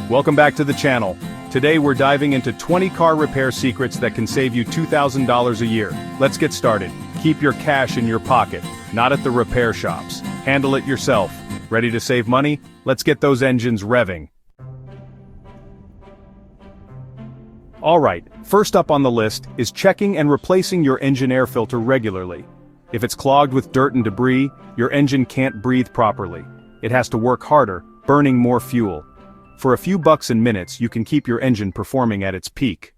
Welcome back to the channel. Today we're diving into 20 car repair secrets that can save you $2,000 a year. Let's get started. Keep your cash in your pocket, not at the repair shops. Handle it yourself. Ready to save money? Let's get those engines revving. Alright, first up on the list is checking and replacing your engine air filter regularly. If it's clogged with dirt and debris, your engine can't breathe properly. It has to work harder, burning more fuel. For a few bucks and minutes, you can keep your engine performing at its peak.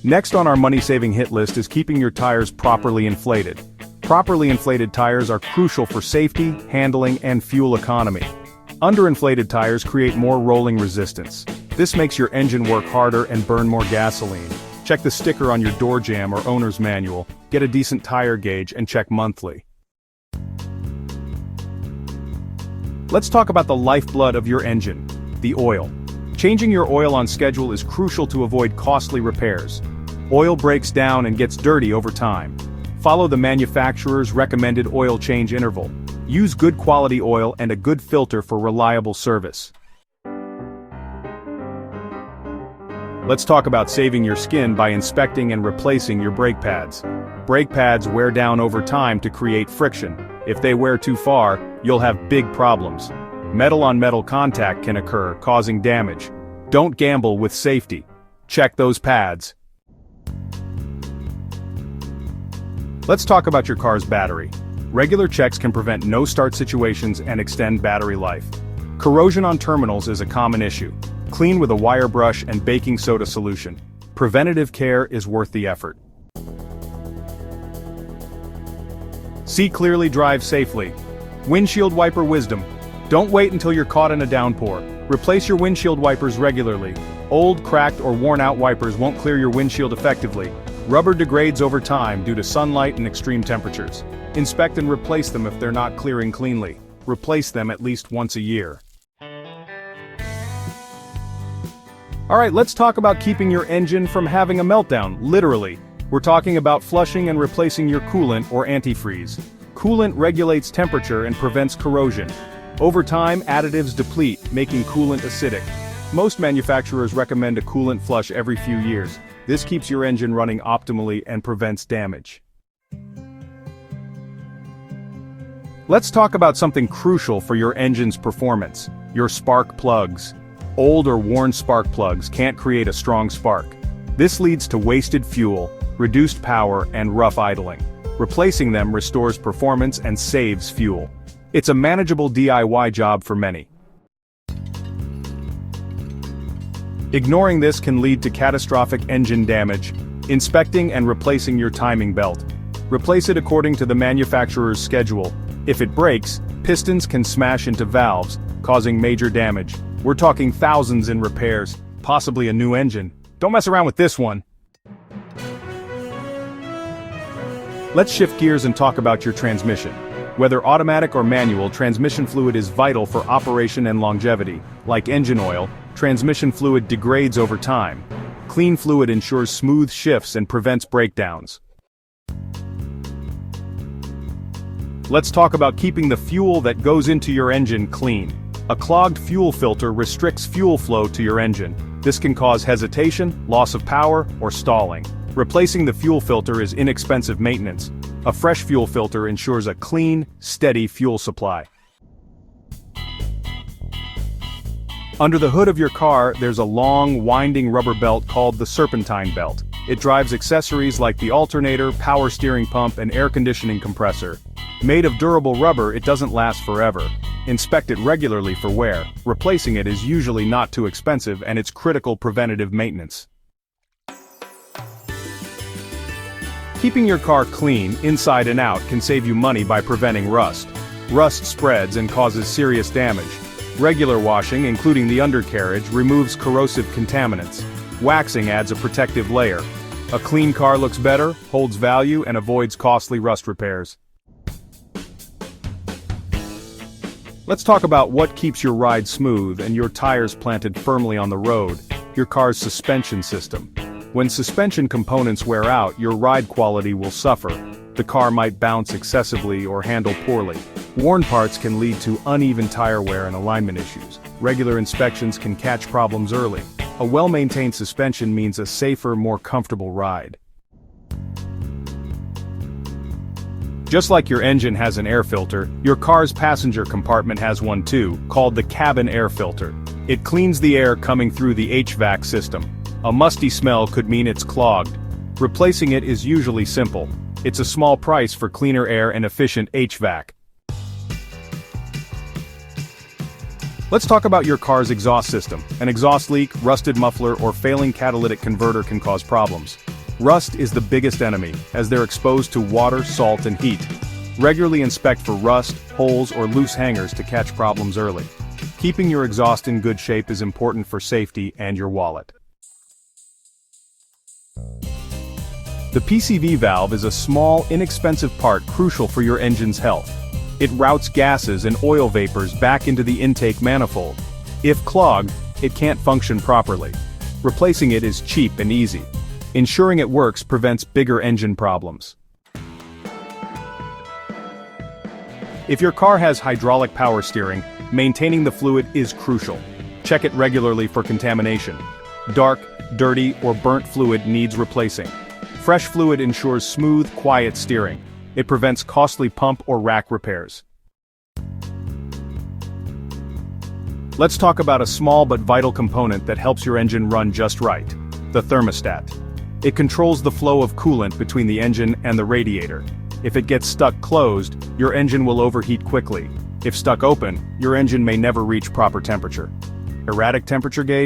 Next on our money-saving hit list is keeping your tires properly inflated. Properly inflated tires are crucial for safety, handling, and fuel economy. Underinflated tires create more rolling resistance. This makes your engine work harder and burn more gasoline. Check the sticker on your door jamb or owner's manual, get a decent tire gauge, and check monthly. Let's talk about the lifeblood of your engine, the oil. Changing your oil on schedule is crucial to avoid costly repairs. Oil breaks down and gets dirty over time. Follow the manufacturer's recommended oil change interval. Use good quality oil and a good filter for reliable service. Let's talk about saving your skin by inspecting and replacing your brake pads. Brake pads wear down over time to create friction. If they wear too far, you'll have big problems. Metal-on-metal contact can occur, causing damage. Don't gamble with safety. Check those pads. Let's talk about your car's battery. Regular checks can prevent no-start situations and extend battery life. Corrosion on terminals is a common issue. Clean with a wire brush and baking soda solution. Preventative care is worth the effort. See clearly, drive safely. Windshield wiper wisdom. Don't wait until you're caught in a downpour. Replace your windshield wipers regularly. Old, cracked, or worn-out wipers won't clear your windshield effectively. Rubber degrades over time due to sunlight and extreme temperatures. Inspect and replace them if they're not clearing cleanly. Replace them at least once a year. Alright, let's talk about keeping your engine from having a meltdown, literally. We're talking about flushing and replacing your coolant or antifreeze. Coolant regulates temperature and prevents corrosion. Over time, additives deplete, making coolant acidic. Most manufacturers recommend a coolant flush every few years. This keeps your engine running optimally and prevents damage. Let's talk about something crucial for your engine's performance: your spark plugs. Old or worn spark plugs can't create a strong spark. This leads to wasted fuel, reduced power, and rough idling. Replacing them restores performance and saves fuel. It's a manageable DIY job for many. Ignoring this can lead to catastrophic engine damage. Inspecting and replacing your timing belt. Replace it according to the manufacturer's schedule. If it breaks, pistons can smash into valves, causing major damage. We're talking thousands in repairs, possibly a new engine. Don't mess around with this one. Let's shift gears and talk about your transmission. Whether automatic or manual, transmission fluid is vital for operation and longevity. Like engine oil, transmission fluid degrades over time. Clean fluid ensures smooth shifts and prevents breakdowns. Let's talk about keeping the fuel that goes into your engine clean. A clogged fuel filter restricts fuel flow to your engine. This can cause hesitation, loss of power, or stalling. Replacing the fuel filter is inexpensive maintenance. A fresh fuel filter ensures a clean, steady fuel supply. Under the hood of your car, there's a long, winding rubber belt called the serpentine belt. It drives accessories like the alternator, power steering pump, and air conditioning compressor. Made of durable rubber, it doesn't last forever. Inspect it regularly for wear. Replacing it is usually not too expensive, and it's critical preventative maintenance. Keeping your car clean, inside and out, can save you money by preventing rust. Rust spreads and causes serious damage. Regular washing, including the undercarriage, removes corrosive contaminants. Waxing adds a protective layer. A clean car looks better, holds value, and avoids costly rust repairs. Let's talk about what keeps your ride smooth and your tires planted firmly on the road: your car's suspension system. When suspension components wear out, your ride quality will suffer. The car might bounce excessively or handle poorly. Worn parts can lead to uneven tire wear and alignment issues. Regular inspections can catch problems early. A well-maintained suspension means a safer, more comfortable ride. Just like your engine has an air filter, your car's passenger compartment has one too, called the cabin air filter. It cleans the air coming through the HVAC system. A musty smell could mean it's clogged. Replacing it is usually simple. It's a small price for cleaner air and efficient HVAC. Let's talk about your car's exhaust system. An exhaust leak, rusted muffler, or failing catalytic converter can cause problems. Rust is the biggest enemy, as they're exposed to water, salt, and heat. Regularly inspect for rust, holes, or loose hangers to catch problems early. Keeping your exhaust in good shape is important for safety and your wallet. The PCV valve is a small, inexpensive part crucial for your engine's health. It routes gases and oil vapors back into the intake manifold. If clogged, it can't function properly. Replacing it is cheap and easy. Ensuring it works prevents bigger engine problems. If your car has hydraulic power steering, maintaining the fluid is crucial. Check it regularly for contamination. Dark, dirty, or burnt fluid needs replacing. Fresh fluid ensures smooth, quiet steering. It prevents costly pump or rack repairs. Let's talk about a small but vital component that helps your engine run just right: the thermostat. It controls the flow of coolant between the engine and the radiator. If it gets stuck closed, your engine will overheat quickly. If stuck open, your engine may never reach proper temperature. Erratic temperature gauge?